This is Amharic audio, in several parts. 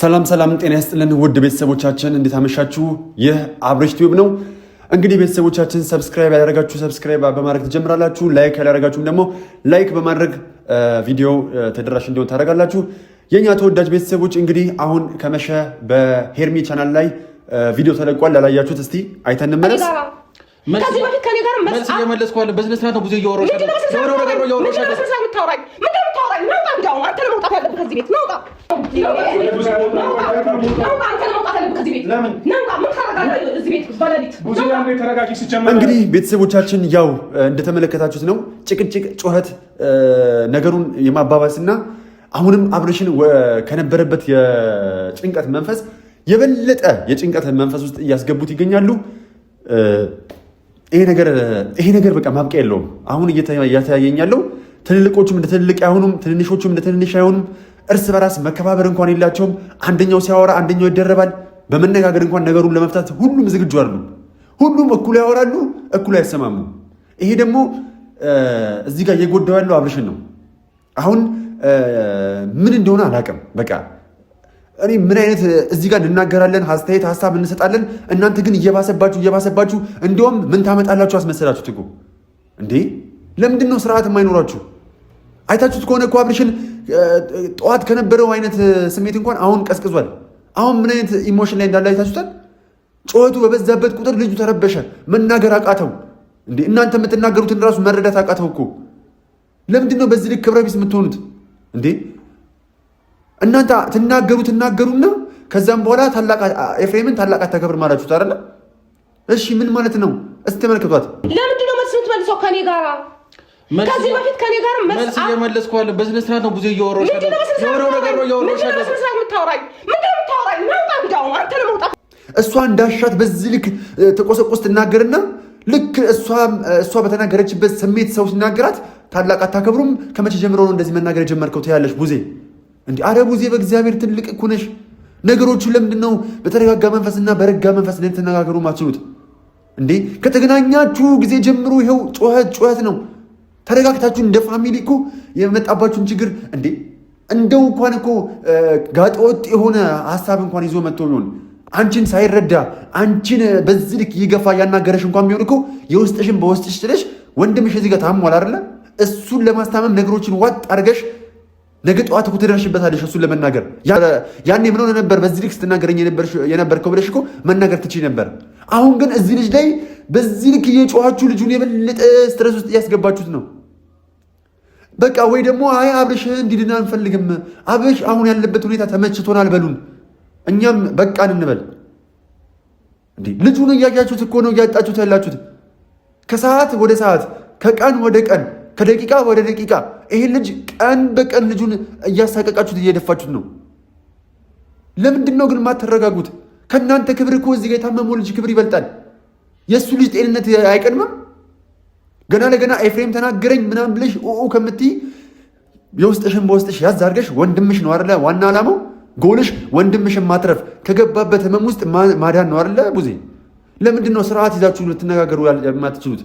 ሰላም ጤና ይስጥልን ውድ ቤተሰቦቻችን እንዴት አመሻችሁ? ይህ አብሬሽ ቲዩብ ነው። እንግዲህ ቤተሰቦቻችን ሰብስክራይብ ያደረጋችሁ ሰብስክራይብ በማድረግ ትጀምራላችሁ። ላይክ ያደረጋችሁም ደግሞ ላይክ በማድረግ ቪዲዮ ተደራሽ እንዲሆን ታደርጋላችሁ። የኛ ተወዳጅ ቤተሰቦች እንግዲህ አሁን ከመሸ በሄርሚ ቻናል ላይ ቪዲዮ ተለቋል። ያላያችሁት እስቲ አይተን እንመለስ። ከዚህ በፊት ከኔ ጋር መልስ እየመለስኩ አለ። በስነ ስርዓት ነው ብዙ እያወራሁሽ አይደል? ነው ነገር ነው እያወራሁሽ አይደል? ምንድን ነው የምታወራኝ? ናውጣ እንጃው አንተ ነው መውጣት ያለብህ ከዚህ ቤት ናውጣ። እንግዲህ ቤተሰቦቻችን ያው እንደተመለከታችሁት ነው ጭቅጭቅ፣ ጩኸት ነገሩን የማባባስና አሁንም አብሬሽን ከነበረበት የጭንቀት መንፈስ የበለጠ የጭንቀት መንፈስ ውስጥ እያስገቡት ይገኛሉ። ይሄ ነገር በቃ ማብቂያ የለውም። አሁን እየተያየኝ ያለው ትልልቆቹም እንደ ትልልቅ አይሆኑም፣ ትንንሾቹም እንደ ትንንሽ አይሆኑም። እርስ በራስ መከባበር እንኳን የላቸውም። አንደኛው ሲያወራ አንደኛው ይደረባል። በመነጋገር እንኳን ነገሩን ለመፍታት ሁሉም ዝግጁ አይደሉም። ሁሉም እኩል ያወራሉ፣ እኩል አይሰማሙ። ይሄ ደግሞ እዚህ ጋር እየጎዳው ያለው አብሬሽን ነው። አሁን ምን እንደሆነ አላውቅም። በቃ እኔ ምን አይነት እዚህ ጋር እንናገራለን፣ አስተያየት ሀሳብ እንሰጣለን። እናንተ ግን እየባሰባችሁ እንዲሁም ምን ታመጣላችሁ አስመሰላችሁት እኮ እንዴ! ለምንድን ነው ስርዓት የማይኖራችሁ? አይታችሁት ከሆነ እኮ አብሬሽን ጠዋት ከነበረው አይነት ስሜት እንኳን አሁን ቀዝቅዟል። አሁን ምን አይነት ኢሞሽን ላይ እንዳለ አይታችሁታል። ጩኸቱ በበዛበት ቁጥር ልጁ ተረበሸ፣ መናገር አቃተው። እንዴ እናንተ የምትናገሩትን ራሱ መረዳት አቃተው እኮ። ለምንድን ነው በዚህ ልክ ክብረ ቢስ የምትሆኑት እንዴ? እናንተ ትናገሩና ከዛም በኋላ ታላቅ ኤፍሬምን ታላቅ አታከብር ማላችሁት አይደለ? እሺ ምን ማለት ነው? እስቲ ተመልከቷት። ለምንድን ነው መልስ የምትመልሰው ከኔ ጋር? ከዚህ በፊት ከኔ ጋር መልስ እየመለስኩ አለ። በስነ ስርዓት ነው ብዙ እያወራሁሽ አይደል? የሆነው ነገር ነው እያወራሁሽ አይደል? በስነ ስርዓት የምታወራኝ ምንድን ነው የምታወራኝ? ናውጣ እንጃው አንተ ነው መውጣት። እሷ እንዳሻት በዚህ ልክ ተቆሰቆስ ትናገርና ልክ እሷ በተናገረችበት ስሜት ሰው ሲናገራት ታላቅ አታከብሩም። ከመቼ ጀምሮ ነው እንደዚህ መናገር የጀመርከው? ትያለሽ ቡዜ እንዴ! አረ ቡዜ በእግዚአብሔር ትልቅ እኮ ነሽ። ነገሮቹን ለምንድን ነው በተረጋጋ መንፈስና በረጋ መንፈስ ልትነጋገሩ ማትችሉት እንዴ? ከተገናኛችሁ ጊዜ ጀምሮ ይኸው ጩኸት ነው። ተረጋግታችሁ እንደ ፋሚሊ እኮ የመጣባችሁን ችግር እንዴ እንደው እንኳን እኮ ጋጠወጥ የሆነ ሀሳብ እንኳን ይዞ መጥቶ ቢሆን አንቺን ሳይረዳ አንቺን በዚህ ልክ ይገፋ ያናገረሽ እንኳን ቢሆን እኮ የውስጥሽን በውስጥሽ ጥለሽ ወንድምሽ እዚህ ጋር ታሟል አይደለ? እሱን ለማስታመም ነገሮችን ዋጥ አድርገሽ ነገ ጠዋት እኮ ትደርሽበታለሽ። እሱን ለመናገር ያኔ ምን ሆነ ነበር በዚህ ልክ ስትናገረኝ የነበርከው ብለሽ እኮ መናገር ትችይ ነበር። አሁን ግን እዚህ ልጅ ላይ በዚህ ልክ እየጮኋችሁ ልጁን የበለጠ ስትረስ ውስጥ እያስገባችሁት ነው። በቃ ወይ ደግሞ አይ አብሬሽ እንዲድን አንፈልግም፣ አብሬሽ አሁን ያለበት ሁኔታ ተመችቶናል በሉን፣ እኛም በቃን እንበል። እንዴ ልጁን እያያችሁት እኮ ነው እያጣችሁት ያላችሁት። ከሰዓት ወደ ሰዓት፣ ከቀን ወደ ቀን፣ ከደቂቃ ወደ ደቂቃ ይሄን ልጅ ቀን በቀን ልጁን እያሳቀቃችሁት እየደፋችሁት ነው። ለምንድን ነው ግን ማትረጋጉት? ከእናንተ ክብር እኮ እዚህ ጋር የታመመው ልጅ ክብር ይበልጣል። የእሱ ልጅ ጤንነት አይቀድምም? ገና ለገና ኤፍሬም ተናገረኝ ምናምን ብለሽ ከምትይ የውስጥሽን በውስጥሽ ያዝ አድርገሽ ወንድምሽ ነው አይደለ? ዋና ዓላማው ጎልሽ ወንድምሽን ማትረፍ፣ ከገባበት ህመም ውስጥ ማዳን ነው አይደለ? ቡዜ ለምንድን ነው ስርዓት ይዛችሁ ልትነጋገሩ የማትችሉት?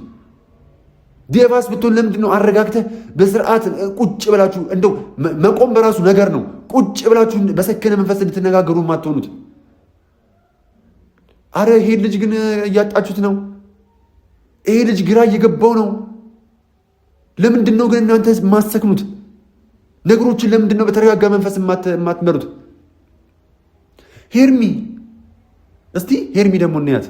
ዴቫስ ብትሆን ለምንድን ነው አረጋግተህ በስርዓት ቁጭ ብላችሁ እንደው መቆም በራሱ ነገር ነው። ቁጭ ብላችሁ በሰከነ መንፈስ ልትነጋገሩ የማትሆኑት? አረ ይሄ ልጅ ግን እያጣችሁት ነው። ይሄ ልጅ ግራ እየገባው ነው። ለምንድን ነው ግን እናንተ የማትሰክኑት? ነገሮችን ለምንድን ነው በተረጋጋ መንፈስ የማትመሩት? ሄርሚ እስቲ ሄርሚ ደግሞ እናያት።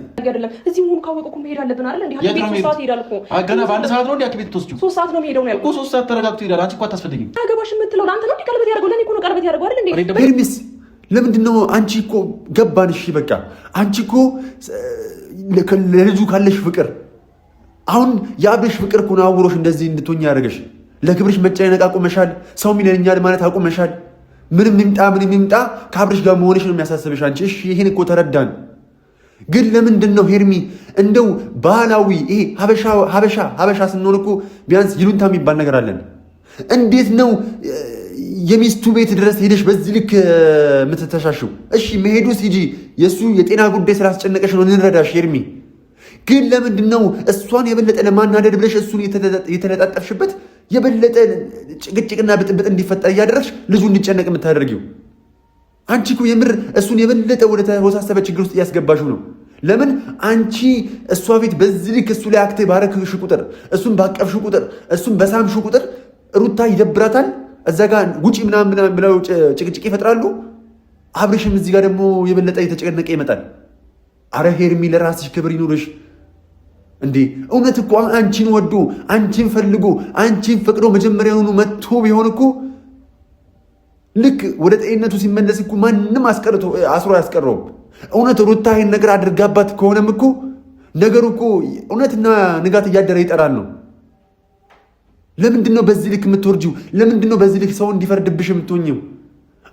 እዚህ መሆኑ ካወቀ እኮ መሄድ አለብን አይደል? እንዴ ቤት 3 ሰዓት ሄዳል እኮ ገና በአንድ ሰዓት ነው እንዴ ቤት ተወስጂው? 3 ሰዓት ነው ሄደው ነው ያልኩት። 3 ሰዓት ተረጋግቶ ይላል። አንቺ እኮ አታስፈልጊም። አገባሽ የምትለው አንተ ነው እንዴ? ቀለበት ያደርገው ለኔ እኮ ነው ቀለበት ያደርገው አይደል እንዴ? ሄርሚስ ለምንድን ነው አንቺ እኮ ገባን። እሺ በቃ አንቺ እኮ ለልጁ ካለሽ ፍቅር አሁን የአብሬሽ ፍቅር እኮ ነው አውሮሽ እንደዚህ እንድትሆኝ ያደረገሽ። ለክብርሽ መጨነቅ አቁመሻል። ሰው ሚለኛል ማለት አቁመሻል። ምንም ይምጣ ከአብሬሽ ጋር መሆንሽ ነው የሚያሳስብሽ አንቺ። እሺ ይሄን እኮ ተረዳን። ግን ለምንድን ነው ሄርሚ እንደው ባህላዊ ይሄ ሀበሻ ስንሆን እኮ ቢያንስ ይሉንታ የሚባል ነገር አለን። እንዴት ነው የሚስቱ ቤት ድረስ ሄደሽ በዚህ ልክ የምትተሻሽው? እሺ መሄዱስ ሂጂ፣ የእሱ የጤና ጉዳይ ስላስጨነቀሽ ነው እንረዳሽ ሄርሚ። ግን ለምንድን ነው እሷን የበለጠ ለማናደድ ብለሽ እሱን የተለጣጠፍሽበት የበለጠ ጭቅጭቅና ብጥብጥ እንዲፈጠር እያደረግሽ ልጁ እንዲጨነቅ የምታደርጊው? አንቺ እኮ የምር እሱን የበለጠ ወደ ተወሳሰበ ችግር ውስጥ እያስገባሽው ነው። ለምን አንቺ እሷ ፊት በዚህ ልክ እሱ ላይ አክቴ ባረክሽ ቁጥር እሱን ባቀፍሽ ቁጥር እሱን በሳምሽ ቁጥር ሩታ ይደብራታል። እዛ ጋር ውጪ ምናምን ብለው ጭቅጭቅ ይፈጥራሉ። አብርሽም እዚህ ጋር ደግሞ የበለጠ የተጨነቀ ይመጣል። አረ ሄርሚ ለራስሽ ክብር ይኑርሽ እንዴ! እውነት እኮ አንቺን ወዶ አንቺን ፈልጎ አንቺን ፈቅዶ መጀመሪያውኑ መጥቶ ቢሆን እኮ ልክ ወደ ጤንነቱ ሲመለስ እኮ ማንም አስሮ ያስቀረውም። እውነት ሩታ ይሄን ነገር አድርጋባት ከሆነም እኮ ነገሩ እኮ እውነትና ንጋት እያደረ ይጠራል ነው። ለምንድን ነው በዚህ ልክ የምትወርጂው? ለምንድን ነው በዚህ ልክ ሰው እንዲፈርድብሽ የምትሆኝው?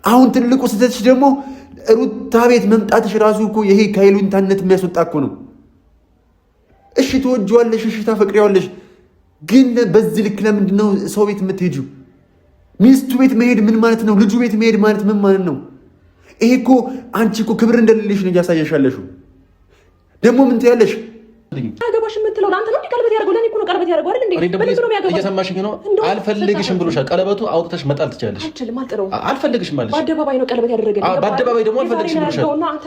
አሁን ትልቁ ስህተትሽ ደግሞ ሩታ ቤት መምጣትሽ ራሱ እኮ ይሄ ከይሉኝታነት የሚያስወጣ እኮ ነው። እሺ ትወጂዋለሽ፣ እሺ ታፈቅሪዋለሽ፣ ግን በዚህ ልክ ለምንድን ነው ሰው ቤት የምትሄጂው? ሚስቱ ቤት መሄድ ምን ማለት ነው? ልጁ ቤት መሄድ ማለት ምን ማለት ነው? ይሄ እኮ አንቺ እኮ ክብር እንደሌለሽ ነው እያሳየሻለሽው። ደግሞ ምን ትያለሽ? አገባሽ የምትለው ለአንተ ነው። ቀለበት ያደርገው ለኔ እኮ ነው። ቀለበት ያደርገው አይደል እንዴ? እየሰማሽኝ ነው? አልፈልግሽም ብሎሻል። ቀለበቱ አውጥተሽ መጣል ትችላለሽ። አልፈልግሽም ማለት በአደባባይ ነው ቀለበት ያደረገልኝ። በአደባባይ ደግሞ አልፈልግሽም ብሎሻል። አንተ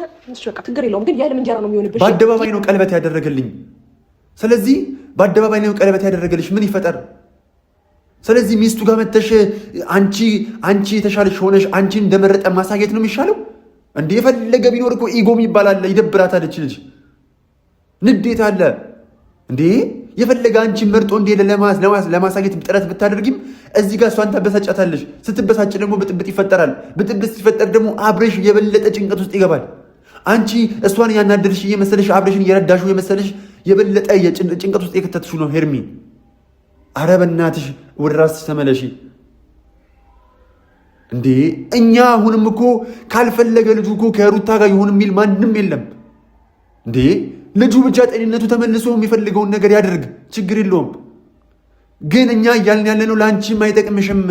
በቃ ችግር የለውም ግን የህልም እንጀራ ነው የሚሆንብሽ። በአደባባይ ነው ቀለበት ያደረገልኝ። ስለዚህ በአደባባይ ነው ቀለበት ያደረገልሽ። ምን ይፈጠር? ስለዚህ ሚስቱ ጋር መተሽ አንቺ የተሻለሽ ሆነሽ አንቺን እንደመረጠ ማሳየት ነው የሚሻለው እንዴ? የፈለገ ቢኖር እኮ ኢጎም ይባላል። ይደብራታል እች ልጅ፣ ንዴት አለ እንዴ? የፈለገ አንቺን መርጦ እንደሄደ ለማሳየት ጥረት ብታደርጊም እዚህ ጋር እሷን ታበሳጫታለሽ። ስትበሳጭ ደግሞ ብጥብጥ ይፈጠራል። ብጥብጥ ሲፈጠር ደግሞ አብረሽ የበለጠ ጭንቀት ውስጥ ይገባል። አንቺ እሷን ያናደድሽ እየመሰለሽ አብረሽን እየረዳሽው የመሰለሽ የበለጠ ጭንቀት ውስጥ የከተትሽው ነው ሄርሚ። አረ በእናትሽ ወደ ራስሽ ተመለሺ እንዴ! እኛ አሁንም እኮ ካልፈለገ ልጁ እኮ ከሩታ ጋር ይሁን የሚል ማንም የለም እንዴ! ልጁ ብቻ ጤንነቱ ተመልሶ የሚፈልገውን ነገር ያደርግ፣ ችግር የለውም። ግን እኛ እያልን ያለነው ለአንቺም አይጠቅምሽም።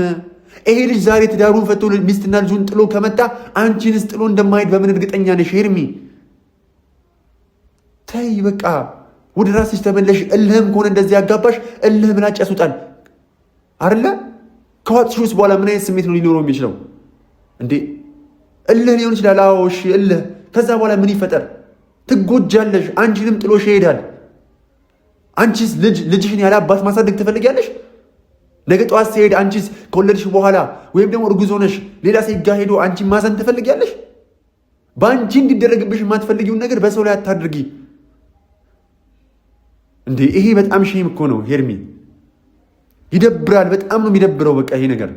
ይሄ ልጅ ዛሬ ትዳሩን ፈቶ ሚስትና ልጁን ጥሎ ከመጣ አንቺንስ ጥሎ እንደማይሄድ በምን እርግጠኛ ነሽ ሄርሚ? ተይ በቃ ወደ ራስሽ ተመለሽ። እልህም ከሆነ እንደዚህ ያጋባሽ እልህ ምላጭ ያስወጣል አይደለ? ከዋጥሽውስ በኋላ ምን አይነት ስሜት ነው ሊኖረው የሚችለው እንዴ? እልህ ሊሆን ይችላል። አዎ እሺ እልህ። ከዛ በኋላ ምን ይፈጠር? ትጎጃለሽ። አንቺንም ጥሎሽ ይሄዳል። አንቺስ ልጅሽን ያለ አባት ማሳደግ ትፈልጊያለሽ? ነገ ጠዋት ሲሄድ አንቺስ ከወለድሽ በኋላ ወይም ደግሞ እርጉዝ ሆነሽ ሌላ ሴት ጋር ሄዶ አንቺን ማዘን ትፈልጊያለሽ? በአንቺ እንዲደረግብሽ የማትፈልጊውን ነገር በሰው ላይ አታድርጊ እንዴ! ይሄ በጣም ሼም እኮ ነው ሄርሚ። ይደብራል። በጣም ነው የሚደብረው። በቃ ይሄ ነገር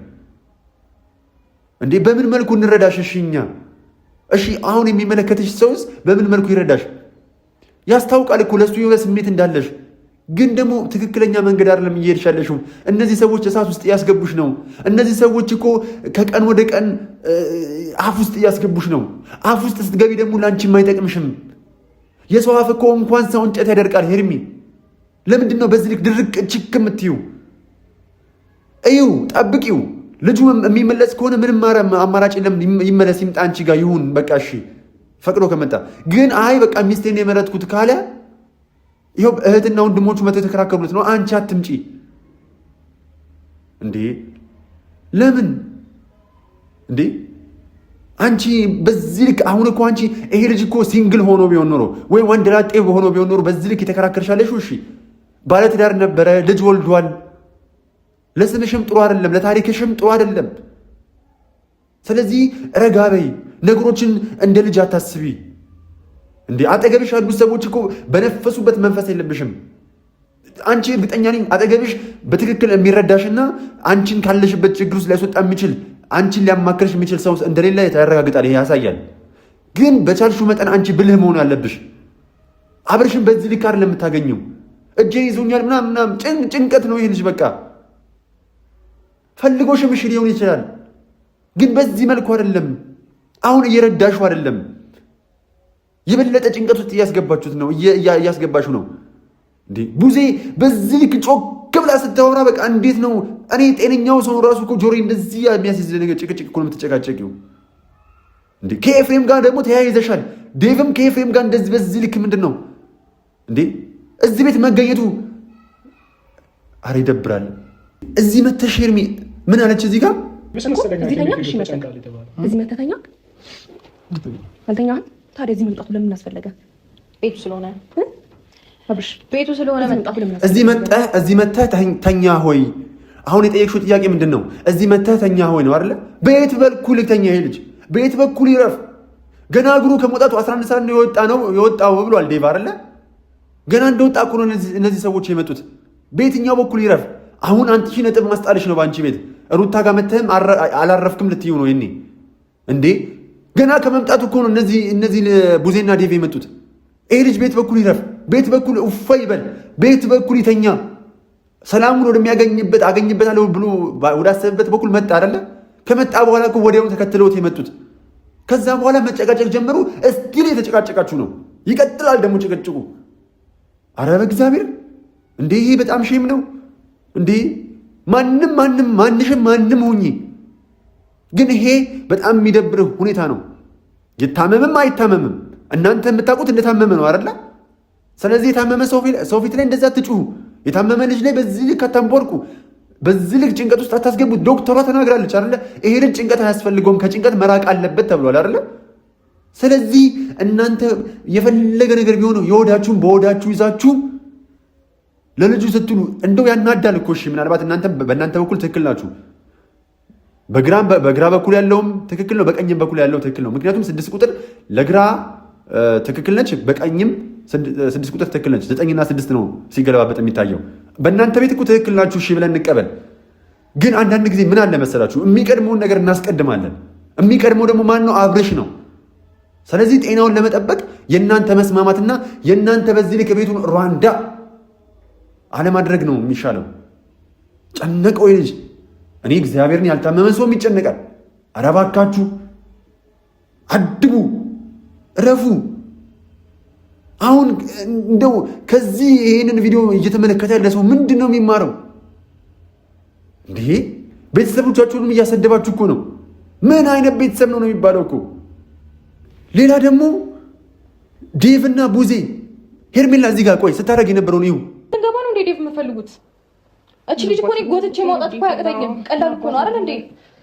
እንዴ! በምን መልኩ እንረዳሽ? እሺ እሺ አሁን የሚመለከትሽ ሰውስ በምን መልኩ ይረዳሽ? ያስታውቃል እኮ ለሱ የሆነ ስሜት እንዳለሽ፣ ግን ደግሞ ትክክለኛ መንገድ አይደለም እየሄድሽ ያለሽው። እነዚህ ሰዎች እሳት ውስጥ እያስገቡሽ ነው። እነዚህ ሰዎች እኮ ከቀን ወደ ቀን አፍ ውስጥ እያስገቡሽ ነው። አፍ ውስጥ ስትገቢ ደግሞ ለአንቺም አይጠቅምሽም። የሰው አፍ እኮ እንኳን ሰው እንጨት ያደርቃል ሄርሚ። ለምንድን ነው በዚህ ልክ ድርቅ ችክ የምትዩ? እዩ፣ ጠብቂው። ልጁ የሚመለስ ከሆነ ምንም አማራጭ የለም። ይመለስ፣ ይምጣ፣ አንቺ ጋር ይሁን። በቃ እሺ ፈቅዶ ከመጣ ግን አይ በቃ ሚስቴን የመረጥኩት ካለ ይኸው እህትና ወንድሞቹ መተው የተከራከሩት ነው። አንቺ አትምጪ እንዴ! ለምን እንዴ? አንቺ በዚህ ልክ አሁን እኮ አንቺ ይሄ ልጅ እኮ ሲንግል ሆኖ ቢሆን ኖሮ ወይ ወንድ ላጤ ሆኖ ቢሆን ኖሮ በዚህ ልክ የተከራከርሻለሽ? እሺ ባለትዳር ነበረ፣ ልጅ ወልዷል። ለስምሽም ጥሩ አይደለም፣ ለታሪክሽም ጥሩ አይደለም። ስለዚህ ረጋ በይ፣ ነገሮችን እንደ ልጅ አታስቢ እንዴ! አጠገብሽ ያሉት ሰዎች እኮ በነፈሱበት መንፈስ የለብሽም። አንቺ እርግጠኛ ነኝ አጠገብሽ በትክክል የሚረዳሽና አንቺን ካለሽበት ችግር ውስጥ ሊያስወጣ የሚችል አንቺን ሊያማክርሽ የሚችል ሰው እንደሌለ ያረጋግጣል። ይሄ ያሳያል። ግን በቻልሹ መጠን አንቺ ብልህ መሆን አለብሽ። አብርሽን በዚህ ልክ አይደለም የምታገኘው። እጄን ይዞኛል ምናምን ጭንቀት ነው ይሄ ልጅ። በቃ ፈልጎሽም እሺ ሊሆን ይችላል፣ ግን በዚህ መልኩ አይደለም። አሁን እየረዳሽው አይደለም። የበለጠ ጭንቀት ውስጥ እያስገባችሁት ነው፣ እያስገባችሁ ነው እንዴ! ቡዜ በዚህ ልክ ጮክ ብላ ስታወራ በቃ እንዴት ነው? እኔ ጤነኛው ሰው ራሱ እኮ ጆሮዬ እንደዚህ የሚያስይዝ ነገር ጭቅጭቅ እኮ ነው የምትጨቃጨቂው እንዴ! ከኤፍሬም ጋር ደግሞ ተያይዘሻል። ዴቭም ከኤፍሬም ጋር እንደዚህ በዚህ ልክ ምንድን ነው እንዴ? እዚህ ቤት መገኘቱ አረ ይደብራል። እዚህ መተሽ ሄርሚ ምን አለች? እዚህ ጋር እዚህ መተተኛ አልተኛህም? ታዲያ እዚህ መምጣቱ ለምን አስፈለገ? ቤቱ ስለሆነ አብርሽ፣ ቤቱ ስለሆነ መምጣቱ ለምን አስፈለገ? እዚህ መጥተህ ተኛ ሆይ? አሁን የጠየቅሽው ጥያቄ ምንድን ነው? እዚህ መጥተህ ተኛ ሆይ ነው አይደለ? በየት በኩል ተኛ? ይሄ ልጅ በየት በኩል ይረፍ? ገና እግሩ ከመውጣቱ 11 ሰዓት ነው የወጣው ብሏል ዴቭ አይደለ? ገና እንደወጣ እኮ ነው እነዚህ ሰዎች የመጡት። በየትኛው በኩል ይረፍ? አሁን አንተ ሺህ ነጥብ ማስጣልሽ ነው በአንቺ ቤት። ሩታ ጋር መተህም አላረፍክም ልትዩ ነው የኔ እንዴ? ገና ከመምጣቱ እኮ ነው እነዚህ ቡዜና ዴቭ የመጡት። ይሄ ልጅ ቤት በኩል ይረፍ፣ ቤት በኩል እፎ ይበል፣ ቤት በኩል ይተኛ፣ ሰላሙን ወደሚያገኝበት አገኝበታለሁ ብሎ ወዳሰብበት በኩል መጣ አይደለ? ከመጣ በኋላ እኮ ወዲያውኑ ተከትለውት የመጡት። ከዛ በኋላ መጨቃጨቅ ጀመሩ። እስቲል የተጨቃጨቃችሁ ነው፣ ይቀጥላል ደግሞ ጭቅጭቁ። አረ በእግዚአብሔር እንዴ! ይሄ በጣም ሼም ነው እንዴ! ማንም ሁኚ፣ ግን ይሄ በጣም የሚደብርህ ሁኔታ ነው። ይታመምም አይታመምም እናንተ የምታውቁት እንደታመመ ነው አይደለ? ስለዚህ የታመመ ሰው ፊት ላይ እንደዛ አትጩሁ። የታመመ ልጅ ላይ በዚህ ልክ አታንቦርቁ፣ በዚህ ልክ ጭንቀት ውስጥ አታስገቡት። ዶክተሯ ተናግራለች አይደለ? ይሄ ልጅ ጭንቀት አያስፈልገውም፣ ከጭንቀት መራቅ አለበት ተብሏል አይደለ? ስለዚህ እናንተ የፈለገ ነገር ቢሆኑ የወዳችሁን በወዳችሁ ይዛችሁ ለልጁ ስትሉ እንደው ያናዳል እኮ። እሺ ምናልባት በእናንተ በኩል ትክክል ናችሁ። በግራ በኩል ያለውም ትክክል ነው፣ በቀኝም በኩል ያለው ትክክል ነው። ምክንያቱም 6 ቁጥር ለግራ ትክክል ነች፣ በቀኝም 6 ቁጥር ትክክል ነች። 9 እና 6 ነው ሲገለባበጥ የሚታየው። በእናንተ ቤት እኮ ትክክል ናችሁ፣ እሺ ብለን እንቀበል። ግን አንዳንድ ጊዜ ምን አለ መሰላችሁ፣ የሚቀድመውን ነገር እናስቀድማለን። የሚቀድመው ደግሞ ማን ነው? አብርሽ ነው። ስለዚህ ጤናውን ለመጠበቅ የእናንተ መስማማትና የእናንተ በዚህ ልክ ቤቱን ሩዋንዳ አለማድረግ ነው የሚሻለው። ጨነቀው ልጅ። እኔ እግዚአብሔርን ያልታመመ ሰውም ይጨነቃል። ኧረ እባካችሁ አድቡ፣ እረፉ። አሁን እንደው ከዚህ ይሄንን ቪዲዮ እየተመለከተ ያለ ሰው ምንድን ነው የሚማረው እንዴ? ቤተሰቦቻችሁንም እያሰደባችሁ እኮ ነው። ምን አይነት ቤተሰብ ነው የሚባለው እኮ። ሌላ ደግሞ ዴቭና ቡዜ ሄርሜላ እዚህ ጋር ቆይ ስታደርግ የነበረውን ይሁ ገባ ነው እንዴ? ዴቭ የምፈልጉት እቺ ልጅ እኮ ነው ጎትቼ ማውጣት እኮ አያቅተኝም። ቀላል እኮ ነው አይደል እንዴ?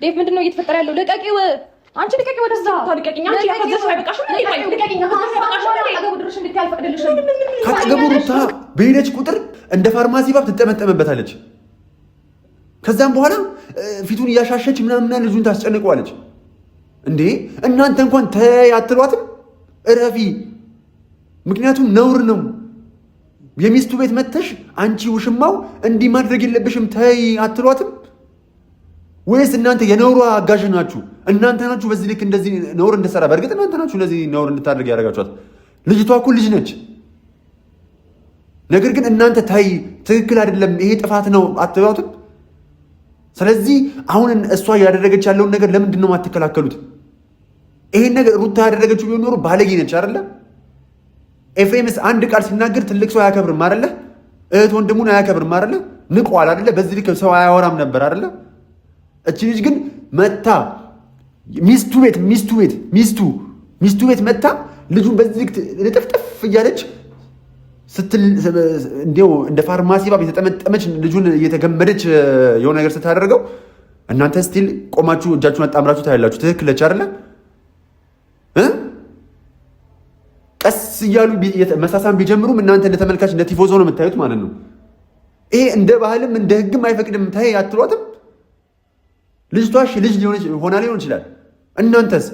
ዴቭ ምንድነው እየተፈጠረ ያለው? ልቀቂው፣ አንቺ ልቀቂ፣ ወደዛ ልቀቂኝ። አንቺ ያፈዘሽ አይበቃሽም? ልቀቂኝ። ካጠገቡ ሩታ በሄደች ቁጥር እንደ ፋርማሲ ባብ ትጠመጠመበታለች። ከዛም በኋላ ፊቱን እያሻሸች ምናምን ልጁን ታስጨንቀዋለች። እንዴ እናንተ እንኳን ተይ አትሏትም? እረፊ። ምክንያቱም ነውር ነው። የሚስቱ ቤት መተሽ አንቺ ውሽማው እንዲህ ማድረግ የለብሽም ተይ አትሏትም? ወይስ እናንተ የነውሯ አጋዥ ናችሁ? እናንተ ናችሁ በዚህ ልክ እንደዚህ ነውር እንድትሰራ። በእርግጥ እናንተ ናችሁ እንደዚህ ነውር እንድታደርግ ያደረጋችኋት። ልጅቷ እኮ ልጅ ነች። ነገር ግን እናንተ ተይ ትክክል አይደለም ይሄ ጥፋት ነው አትሏትም? ስለዚህ አሁን እሷ ያደረገች ያለውን ነገር ለምንድን ነው የማትከላከሉት? ይሄን ነገር ሩታ ያደረገችው ቢሆን ኖሮ ባለጌ ነች አይደለ? ኤፍሬምስ አንድ ቃል ሲናገር ትልቅ ሰው አያከብርም አይደለ? እህት ወንድሙን አያከብርም አይደለ? ንቋል አይደለ? በዚህ ልክ ሰው አያወራም ነበር አይደለ? እቺ ልጅ ግን መታ ሚስቱ ቤት መታ ልጁን በዚህ ልክ ልጥፍጥፍ እያለች እንዲያው እንደ ፋርማሲ ባብ የተጠመጠመች ልጁን እየተገመደች የሆነ ነገር ስታደርገው እናንተ ስቲል ቆማችሁ እጃችሁን አጣምራችሁ ታያላችሁ። ትክክል ነች አይደለ? ቀስ እያሉ መሳሳም ቢጀምሩም እናንተ እንደ ተመልካች እንደ ቲፎዞ ነው የምታዩት ማለት ነው። ይሄ እንደ ባህልም እንደ ሕግም አይፈቅድም። ታይ አትሏትም? ልጅቷ ልጅ ሆና ሊሆን ይችላል። እናንተስ?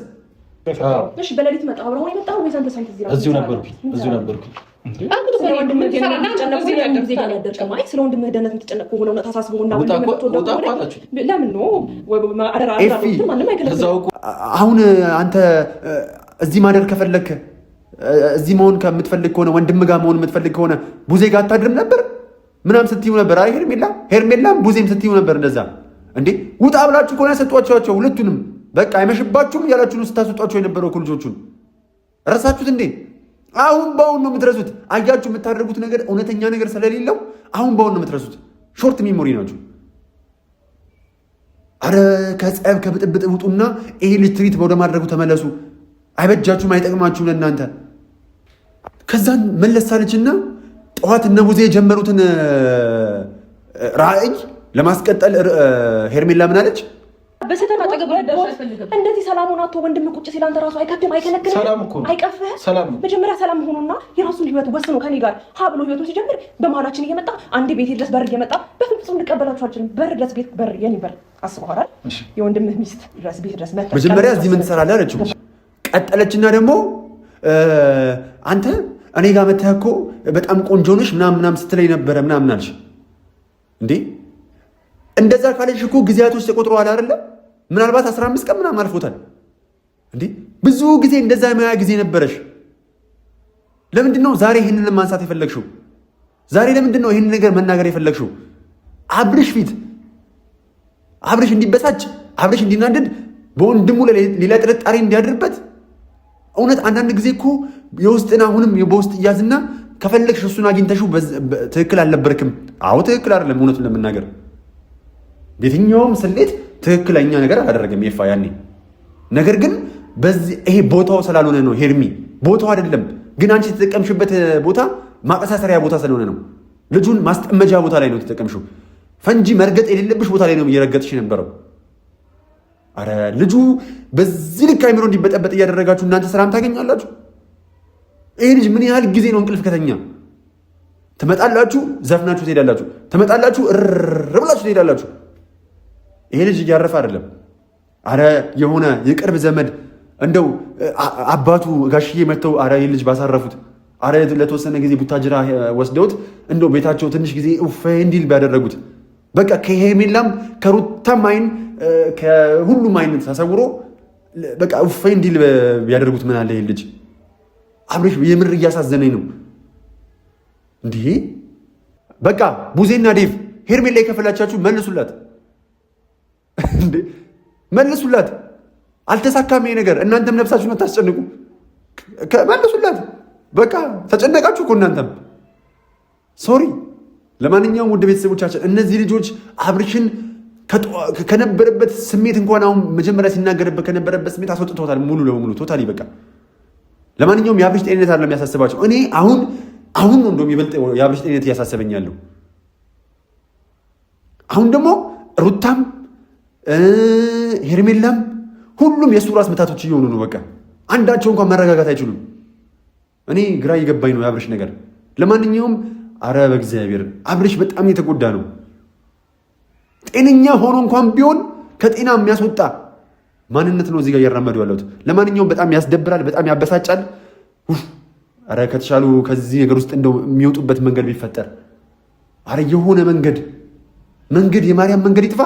እሺ በሌሊት መጣ አብረው የመጣው ወይስ አንተ ሳይት እዚሁ ነበርኩ። ስለ ወንድምህ ደህንነት የምትጨነቀው ሆነ ታሳስበው እና ለምን ነው አደራ ማንም አይከለክልም። አሁን አንተ እዚህ ማደር ከፈለክ እዚህ መሆን ከምትፈልግ ከሆነ ወንድም ጋር መሆን የምትፈልግ ከሆነ ቡዜ ጋር አታድርም ነበር ምናምን ስትዩ ነበር። አይ ሄርሜላም ቡዜም ስትዩ ነበር እንደዛ። እንዴ ውጣ ብላችሁ ከሆነ ሰጧቸው ሁለቱንም። በቃ አይመሽባችሁም እያላችሁ ስታስወጧቸው የነበረው ልጆቹን ረሳችሁት እንዴ? አሁን በአሁን ነው የምትረሱት። አያችሁ የምታደርጉት ነገር እውነተኛ ነገር ስለሌለው አሁን በአሁን ነው የምትረሱት። ሾርት ሚሞሪ ናችሁ። አረ ከጸብ ከብጥብጥ ውጡና ይሄ ልጅ ትሪት ወደ ማድረጉ ተመለሱ። አይበጃችሁም፣ አይጠቅማችሁም ለእናንተ። ከዛን መለሳለችና ጠዋት እነ ቡዜ የጀመሩትን ራዕይ ለማስቀጠል ሄርሜላ ምን አለች? በስተት አጠገብ ልደርስ አልፈልግም። እንደዚህ ሰላሙን አጥቶ ወንድም ቁጭ ሲል አንተ ራሱ አይከብድም? አይከለክልም? ሰላም እኮ አይቀፍህ? መጀመሪያ ሰላም ሆኖና የራሱን ህይወት ወስኖ ከኔ ጋር ሀ ብሎ ህይወቱን ሲጀምር በመሀላችን እየመጣ አንዴ ቤት ድረስ በር እየመጣ በፍጹም ልቀበላችሁ አልችልም። በር ድረስ ቤት በር የኔ በር አስበኋል። የወንድምህ ሚስት ድረስ ቤት ድረስ መጣ። መጀመሪያ እዚህ ምን ትሰራለህ አለችው። ቀጠለችና ደግሞ አንተ እኔ ጋር መተህ እኮ በጣም ቆንጆ ነሽ ምናምን ስትለኝ ነበረ ምናምን አልሽ እንዴ? እንደዛ ካለሽ እኮ ጊዜያቶች ተቆጥረዋል አይደለ? ምናልባት 15 ቀን ምናምን አልፎታል እንዴ? ብዙ ጊዜ እንደዛ የማያ ጊዜ ነበረሽ። ለምንድን ነው ዛሬ ይህንን ማንሳት የፈለግሽው? ዛሬ ለምንድን ነው ይህንን ነገር መናገር የፈለግሽው? አብርሽ ፊት አብርሽ እንዲበሳጭ፣ አብርሽ እንዲናደድ፣ በወንድሙ ሌላ ጥርጣሬ እንዲያድርበት። እውነት አንዳንድ ጊዜ እኮ የውስጥን አሁንም በውስጥ እያዝና ከፈለግሽ እሱን አግኝተሽው ትክክል አልነበርክም። አዎ ትክክል አይደለም። እውነቱን ለመናገር የትኛውም ስሌት ትክክለኛ ነገር አላደረገም ይፋ ያኔ። ነገር ግን በዚህ ይሄ ቦታው ስላልሆነ ነው ሄርሚ፣ ቦታው አይደለም። ግን አንቺ የተጠቀምሽበት ቦታ ማቀሳሰሪያ ቦታ ስለሆነ ነው። ልጁን ማስጠመጃ ቦታ ላይ ነው የተጠቀምሽው። ፈንጂ መርገጥ የሌለብሽ ቦታ ላይ ነው እየረገጥሽ የነበረው። አረ ልጁ በዚህ ልክ አይምሮ እንዲበጠበጥ እያደረጋችሁ እናንተ ሰላም ታገኛላችሁ? ይሄ ልጅ ምን ያህል ጊዜ ነው እንቅልፍ ከተኛ? ትመጣላችሁ፣ ዘፍናችሁ ትሄዳላችሁ፣ ትመጣላችሁ፣ ብላችሁ ትሄዳላችሁ። ይሄ ልጅ እያረፈ አይደለም። አረ የሆነ የቅርብ ዘመድ እንደው አባቱ ጋሽዬ መጥተው አረ ይሄ ልጅ ባሳረፉት፣ አረ ለተወሰነ ጊዜ ቡታጅራ ወስደውት እንደው ቤታቸው ትንሽ ጊዜ እንዲል ቢያደረጉት፣ በቃ ከሄርሜላም ከሩታም አይን ከሁሉም አይን ተሰውሮ በቃ እንዲል ቢያደርጉት ምን አለ? ይሄ ልጅ አብርሽ የምር እያሳዘነኝ ነው እንዲህ። በቃ ቡዜና ዴቭ ሄርሜላ የከፈላቻችሁ መልሱላት እንዴ፣ መልሱላት። አልተሳካም ይሄ ነገር። እናንተም ነፍሳችሁን አታስጨንቁ፣ መልሱላት። በቃ ተጨነቃችሁ እኮ እናንተም። ሶሪ። ለማንኛውም ውድ ቤተሰቦቻችን እነዚህ ልጆች አብርሽን ከነበረበት ስሜት እንኳን አሁን መጀመሪያ ሲናገርበት ከነበረበት ስሜት አስወጥቶታል ሙሉ ለሙሉ ቶታሊ። በቃ ለማንኛውም የአብርሽ ጤንነት አይደለም የሚያሳስባቸው። እኔ አሁን ነው እንደውም ይበልጥ የአብርሽ ጤንነት እያሳሰበኛለሁ። አሁን ደግሞ ሩታም ሄርሜላም ሁሉም የእሱ ራስ ምታቶች እየሆኑ ነው። በቃ አንዳቸው እንኳን መረጋጋት አይችሉም። እኔ ግራ እየገባኝ ነው የአብርሽ ነገር። ለማንኛውም አረ በእግዚአብሔር አብርሽ በጣም የተጎዳ ነው። ጤነኛ ሆኖ እንኳን ቢሆን ከጤና የሚያስወጣ ማንነት ነው እዚህ ጋር እያራመዱ ያለሁት። ለማንኛውም በጣም ያስደብራል፣ በጣም ያበሳጫል። አረ ከተሻሉ ከዚህ ነገር ውስጥ እንደው የሚወጡበት መንገድ ቢፈጠር፣ አረ የሆነ መንገድ የማርያም መንገድ ይጥፋ።